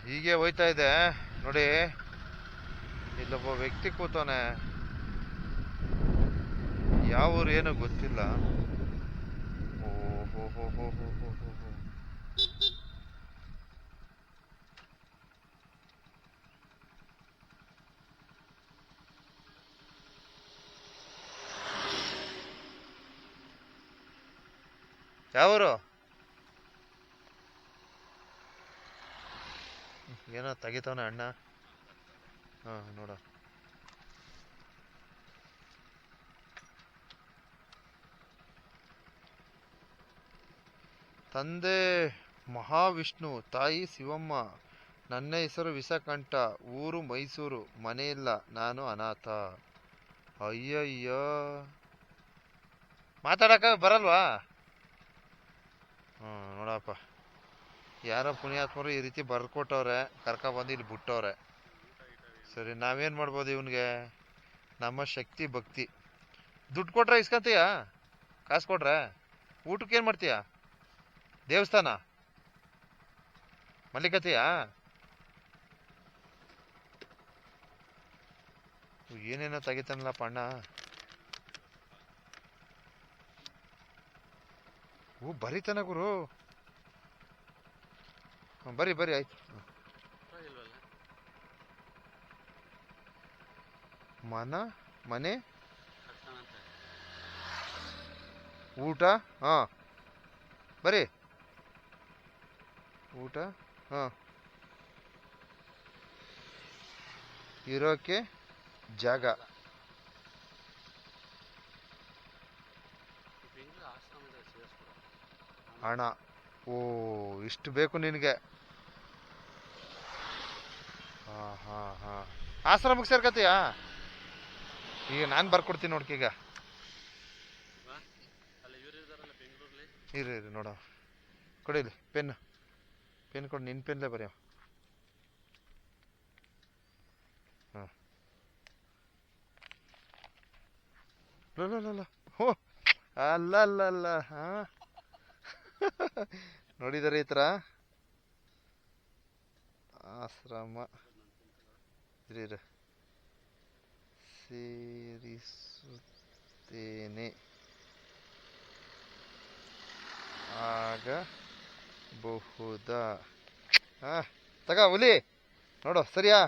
ಹೀಗೆ ಹೋಯ್ತಾ ಇದೆ ನೋಡಿ. ಇಲ್ಲೊಬ್ಬ ವ್ಯಕ್ತಿ ಕೂತವನೆ, ಯಾವ ಊರು ಏನೋ ಗೊತ್ತಿಲ್ಲ. ಓಹೋ ಹೋ ಹೋ ಹೋ ಹೋ ಹೋ ಹೋ. ಯಾವೂರು? ಏನೋ ತೆಗಿತಾವನೆ ಅಣ್ಣ. ನೋಡ. ತಂದೆ ಮಹಾವಿಷ್ಣು, ತಾಯಿ ಶಿವಮ್ಮ, ನನ್ನ ಹೆಸರು ವಿಷಕಂಠ, ಊರು ಮೈಸೂರು, ಮನೆಯಿಲ್ಲ, ನಾನು ಅನಾಥ. ಅಯ್ಯಯ್ಯೋ, ಮಾತಾಡಕ ಬರಲ್ವಾ? ನೋಡಪ್ಪ, ಯಾರೋ ಪುಣ್ಯಾತ್ಮರು ಈ ರೀತಿ ಬರ್ಕೊಟ್ಟವ್ರೆ, ಕರ್ಕೊಬಂದು ಇಲ್ಲಿ ಬಿಟ್ಟವ್ರೆ. ಸರಿ, ನಾವೇನು ಮಾಡ್ಬೋದು ಇವನಿಗೆ? ನಮ್ಮ ಶಕ್ತಿ ಭಕ್ತಿ. ದುಡ್ಡು ಕೊಟ್ರೆ ಇಸ್ಕೊಂತೀಯ? ಕಾಸು ಕೊಟ್ರೆ ಊಟಕ್ಕೆ ಏನು ಮಾಡ್ತೀಯ? ದೇವಸ್ಥಾನ ಮಲ್ಲಿಕತೆಯ? ಏನೇನೋ ತೆಗಿತಾನಲ್ಲಪ್ಪ ಅಣ್ಣ. ಬರೀತಾನ ಗುರು. ಬರಿ ಬರಿ, ಆಯ್ತು. ಮನೆ ಊಟ, ಬರಿ ಊಟ, ಇರೋಕೆ ಜಾಗ, ಹಣ. ಓ, ಇಷ್ಟು ಬೇಕು ನಿನಗೆ? ಆಶ್ರಮಕ್ಕೆ ಸೇರ್ಕತೀಯ? ಈಗ ನಾನು ಬರ್ಕೊಡ್ತೀನಿ ನೋಡ್ಕೀಗ. ಇರಿ ನೋಡ, ಕೊಡಿಲಿ ಪೆನ್ ಕೊಡಿ. ನಿನ್ನ ಪೆನ್ಲೇ ಬರೆಯೋ. ಹೋ, ಅಲ್ಲ. ನೋಡಿದರೆ ಈ ಥರ ಆಶ್ರಮ ಸೇರಿಸುತ್ತೇನೆ, ಆಗಬಹುದಾ? ತಗ ಹುಲಿ, ನೋಡು ಸರಿಯಾ?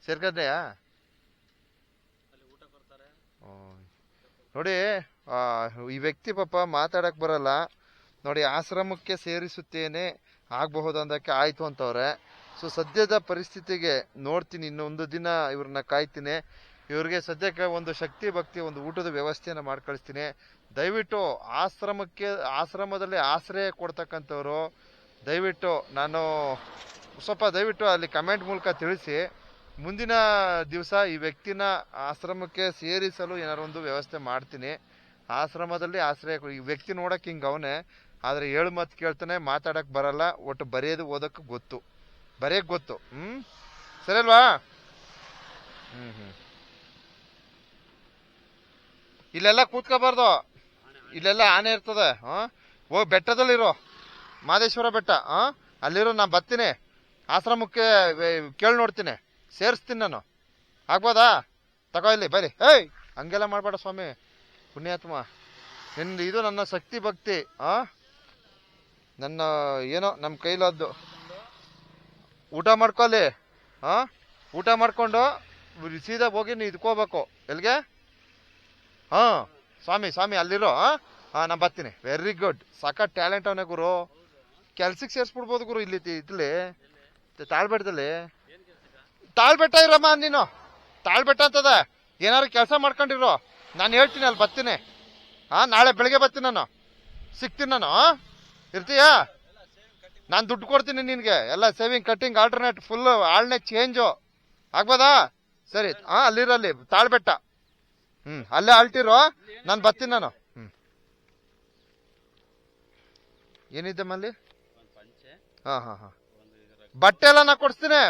ಸೇರ್ಕದ್ಯಾ? ನೋಡಿ, ಈ ವ್ಯಕ್ತಿ ಪಾಪ ಮಾತಾಡಕ್ ಬರಲ್ಲ ನೋಡಿ. ಆಶ್ರಮಕ್ಕೆ ಸೇರಿಸುತ್ತೇನೆ, ಆಗಬಹುದು ಅಂದಕ್ಕೆ ಆಯ್ತು ಅಂತವ್ರೆ. ಸೊ ಸದ್ಯದ ಪರಿಸ್ಥಿತಿಗೆ ನೋಡ್ತೀನಿ, ಇನ್ನೊಂದು ದಿನ ಇವ್ರನ್ನ ಕಾಯ್ತೀನಿ. ಇವ್ರಿಗೆ ಸದ್ಯಕ್ಕೆ ಒಂದು ಶಕ್ತಿ ಭಕ್ತಿ, ಒಂದು ಊಟದ ವ್ಯವಸ್ಥೆಯನ್ನು ಮಾಡಿ ಕಳಿಸ್ತೀನಿ. ದಯವಿಟ್ಟು ಆಶ್ರಮದಲ್ಲಿ ಆಶ್ರಯ ಕೊಡ್ತಕ್ಕಂಥವ್ರು ದಯವಿಟ್ಟು ದಯವಿಟ್ಟು ಅಲ್ಲಿ ಕಮೆಂಟ್ ಮೂಲಕ ತಿಳಿಸಿ. ಮುಂದಿನ ದಿವಸ ಈ ವ್ಯಕ್ತಿನ ಆಶ್ರಮಕ್ಕೆ ಸೇರಿಸಲು ಏನಾರು ಒಂದು ವ್ಯವಸ್ಥೆ ಮಾಡ್ತೀನಿ. ಆಶ್ರಮದಲ್ಲಿ ಆಶ್ರಯ. ಈ ವ್ಯಕ್ತಿ ನೋಡಕ್ ಹಿಂಗ ಅವನೇ, ಆದ್ರೆ ಹೇಳು ಮಾತು ಕೇಳ್ತಾನೆ, ಮಾತಾಡಕ್ ಬರಲ್ಲ. ಒಟ್ಟು ಬರೆಯೋದು ಓದಕ್ಕೆ ಗೊತ್ತು, ಬರೆಯಕ್ ಗೊತ್ತು. ಸರಿ ಅಲ್ವಾ? ಇಲ್ಲೆಲ್ಲ ಕೂತ್ಕೋಬಾರ್ದು, ಇಲ್ಲೆಲ್ಲ ಆನೆ ಇರ್ತದೆ. ಹೋಗಿ ಬೆಟ್ಟದಲ್ಲಿರೋ ಮಾದೇಶ್ವರ ಬೆಟ್ಟ, ಅಲ್ಲಿರೋ. ನಾನು ಬರ್ತೀನಿ ಆಶ್ರಮಕ್ಕೆ, ಕೇಳಿ ನೋಡ್ತೀನಿ, ಸೇರಿಸ್ತೀನಿ ನಾನು. ಆಗ್ಬೋದಾ? ತಗೋ ಇಲ್ಲಿ ಬರಿ. ಹಂಗೆಲ್ಲ ಮಾಡ್ಬೇಡ ಸ್ವಾಮಿ, ಪುಣ್ಯಾತ್ಮ. ಇದು ನನ್ನ ಶಕ್ತಿ ಭಕ್ತಿ. ನನ್ನ ಏನೋ ನಮ್ಮ ಕೈಲಾದ್ದು. ಊಟ ಮಾಡ್ಕೊಳ್ಳಿ. ಊಟ ಮಾಡ್ಕೊಂಡು ಸೀದಾ ಹೋಗಿ ನೀವು ಇದ್ಕೋಬೇಕು. ಎಲ್ಲಿಗೆ? ಸ್ವಾಮಿ ಅಲ್ಲಿರೋ. ನಾನು ಬರ್ತೀನಿ. ವೆರಿ ಗುಡ್, ಸಖತ್ ಟ್ಯಾಲೆಂಟ್ ಅವನೇ ಗುರು. ಕೆಲ್ಸಕ್ಕೆ ಸೇರಿಸ್ಬಿಡ್ಬೋದು ಗುರು. ಇಲ್ಲಿ ತಾಳ್ಬೆಟ್ಟದಲ್ಲಿ. ತಾಳ್ಬೆಟ್ಟ ಇರಮ್ಮ ನೀನು. ತಾಳ್ಬೆಟ್ಟ ಅಂತದ. ಏನಾದ್ರು ಕೆಲಸ ಮಾಡ್ಕೊಂಡಿರೋ, ನಾನು ಹೇಳ್ತೀನಿ, ಅಲ್ಲಿ ಬರ್ತೀನಿ. ನಾಳೆ ಬೆಳಿಗ್ಗೆ ಬರ್ತೀನಿ, ನಾನು ಸಿಗ್ತೀನಿ. ನಾನು ಇರ್ತೀಯಾ? ನಾನು ದುಡ್ಡು ಕೊಡ್ತೀನಿ ನಿನ್ಗೆ. ಎಲ್ಲ ಸೇವಿಂಗ್, ಕಟ್ಟಿಂಗ್, ಆಲ್ಟರ್ನೇಟ್, ಫುಲ್ ಆಳ್ನೆ ಚೇಂಜು. ಆಗ್ಬೋದಾ? ಸರಿ. ಅಲ್ಲಿರಲ್ಲಿ ತಾಳ್ಬೆಟ್ಟ. ಅಲ್ಲೇ ಆಳ್ತಿರೋ, ನಾನು ಬರ್ತೀನಿ. ನಾನು ಏನಿದ್ದಮ್ಮಲ್ಲಿ? ಬಟ್ಟೆ ಎಲ್ಲ ನಾ ಕೊಡಿಸ್ತೀನಿ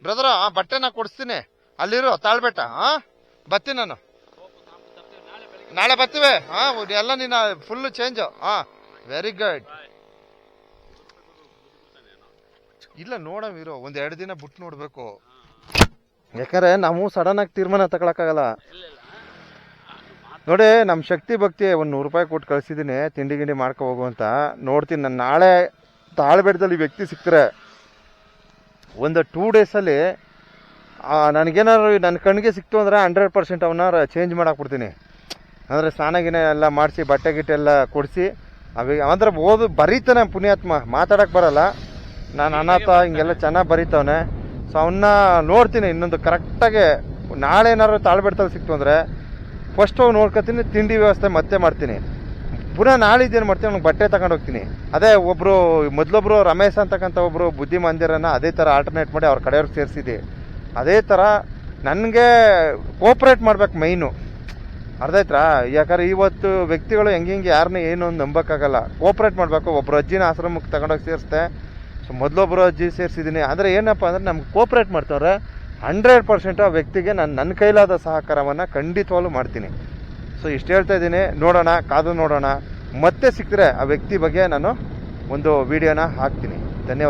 ಬ್ರದರ್. ಬಟ್ಟೆ ನಾ ಕೊಡಿಸ್ತೀನಿ. ಅಲ್ಲಿರೋ ತಾಳ್ಬೆಟ್ಟ. ಬರ್ತೀನಿ ನಾನು. ನಾಳೆ ಬರ್ತೀವಿ. ಎಲ್ಲ ನೀನು ಫುಲ್ ಚೇಂಜು. Very good. ಇಲ್ಲ ನೋಡವಿರೋ ಒಂದೆರಡು ದಿನ ಬಿಟ್ಟು ನೋಡ್ಬೇಕು, ಯಾಕಂದ್ರೆ ನಾವು ಸಡನ್ ಆಗಿ ತೀರ್ಮಾನ ತಗೊಳಕ್ಕಾಗಲ್ಲ. ನೋಡಿ ನಮ್ಮ ಶಕ್ತಿ ಭಕ್ತಿ ಒಂದು 100 ರೂಪಾಯಿ ಕೊಟ್ಟು ಕಳ್ಸಿದ್ದೀನಿ ತಿಂಡಿ ಗಿಂಡಿ ಮಾಡ್ಕೊ ಹೋಗು ಅಂತ. ನೋಡ್ತೀನಿ ನಾನು ನಾಳೆ ತಾಳ್ಬೆಟ್ಟದಲ್ಲಿ ವ್ಯಕ್ತಿ ಸಿಕ್ತಾರೆ ಒಂದು 2 ಡೇಸಲ್ಲಿ ನನಗೇನಾದ್ರು ನನ್ನ ಕಣ್ಣಿಗೆ ಸಿಕ್ತು ಅಂದರೆ 100% ಅವನ್ನ ಚೇಂಜ್ ಮಾಡಾಕ್ಬಿಡ್ತೀನಿ. ಅಂದರೆ ಸ್ನಾನ ಗಿನ ಎಲ್ಲ ಮಾಡಿಸಿ ಬಟ್ಟೆ ಗಿಟ್ಟೆ ಎಲ್ಲ ಕೊಡಿಸಿ ಅಂದ್ರೆ ಓದು ಬರೀತಾನೆ ಪುಣ್ಯಾತ್ಮ, ಮಾತಾಡೋಕ್ಕೆ ಬರಲ್ಲ. ನಾನು ಅನಾಥ ಹಿಂಗೆಲ್ಲ ಚೆನ್ನಾಗಿ ಬರೀತವನೆ. ಸೊ ಅವನ್ನ ನೋಡ್ತೀನಿ ಇನ್ನೊಂದು ಕರೆಕ್ಟಾಗಿ. ನಾಳೆ ಏನಾದ್ರು ತಾಳ್ಬೆಟ್ಟದಲ್ಲಿ ಸಿಕ್ತು ಅಂದರೆ ಫಸ್ಟ್ ಹೋಗಿ ನೋಡ್ಕೊತೀನಿ, ತಿಂಡಿ ವ್ಯವಸ್ಥೆ ಮತ್ತೆ ಮಾಡ್ತೀನಿ. ಪುನಃ ನಾಳಿದ್ದೇನು ಮಾಡ್ತೀನಿ, ಅವ್ನಿಗೆ ಬಟ್ಟೆ ತಗೊಂಡು ಹೋಗ್ತೀನಿ. ಅದೇ ಮೊದಲೊಬ್ರು ರಮೇಶ್ ಅಂತಕ್ಕಂಥ ಒಬ್ಬರು ಬುದ್ಧಿಮಂದಿರನ ಅದೇ ಥರ ಆಲ್ಟರ್ನೇಟ್ ಮಾಡಿ ಅವ್ರ ಕಡೆಯವ್ರಿಗೆ ಸೇರಿಸಿದೆ. ಅದೇ ಥರ ನನಗೆ ಕೋಪ್ರೇಟ್ ಮಾಡ್ಬೇಕು ಮೈನು, ಅರ್ಥ ಆಯ್ತಾ? ಯಾಕಂದ್ರೆ ಇವತ್ತು ವ್ಯಕ್ತಿಗಳು ಹೆಂಗೆ ಯಾರನ್ನ ಏನು ಒಂದು ನಂಬೋಕ್ಕಾಗಲ್ಲ. ಕೋಪ್ರೇಟ್ ಮಾಡಬೇಕು. ಒಬ್ಬರು ಅಜ್ಜಿನ ಆಶ್ರಮಕ್ಕೆ ತಗೊಂಡೋಗಿ ಸೇರಿಸ್ದೆ, ಸೊ ಮೊದಲೊಬ್ಬರು ಅಜ್ಜಿ ಸೇರಿಸಿದ್ದೀನಿ. ಅಂದರೆ ಏನಪ್ಪ ಅಂದರೆ ನಮ್ಗೆ ಕೋಪ್ರೇಟ್ ಮಾಡ್ತವ್ರೆ 100% ಆ ವ್ಯಕ್ತಿಗೆ ನಾನು ನನ್ನ ಕೈಲಾದ ಸಹಕಾರವನ್ನು ಖಂಡಿತವಾಗ್ಲೂ ಮಾಡ್ತೀನಿ. ಸೊ ಇಷ್ಟು ಹೇಳ್ತಾ ಇದ್ದೀನಿ. ನೋಡೋಣ, ಕಾದು ನೋಡೋಣ. ಮತ್ತೆ ಸಿಕ್ಕರೆ ಆ ವ್ಯಕ್ತಿ ಬಗ್ಗೆ ನಾನು ಒಂದು ವಿಡಿಯೋನ ಹಾಕ್ತೀನಿ. ಧನ್ಯವಾದ.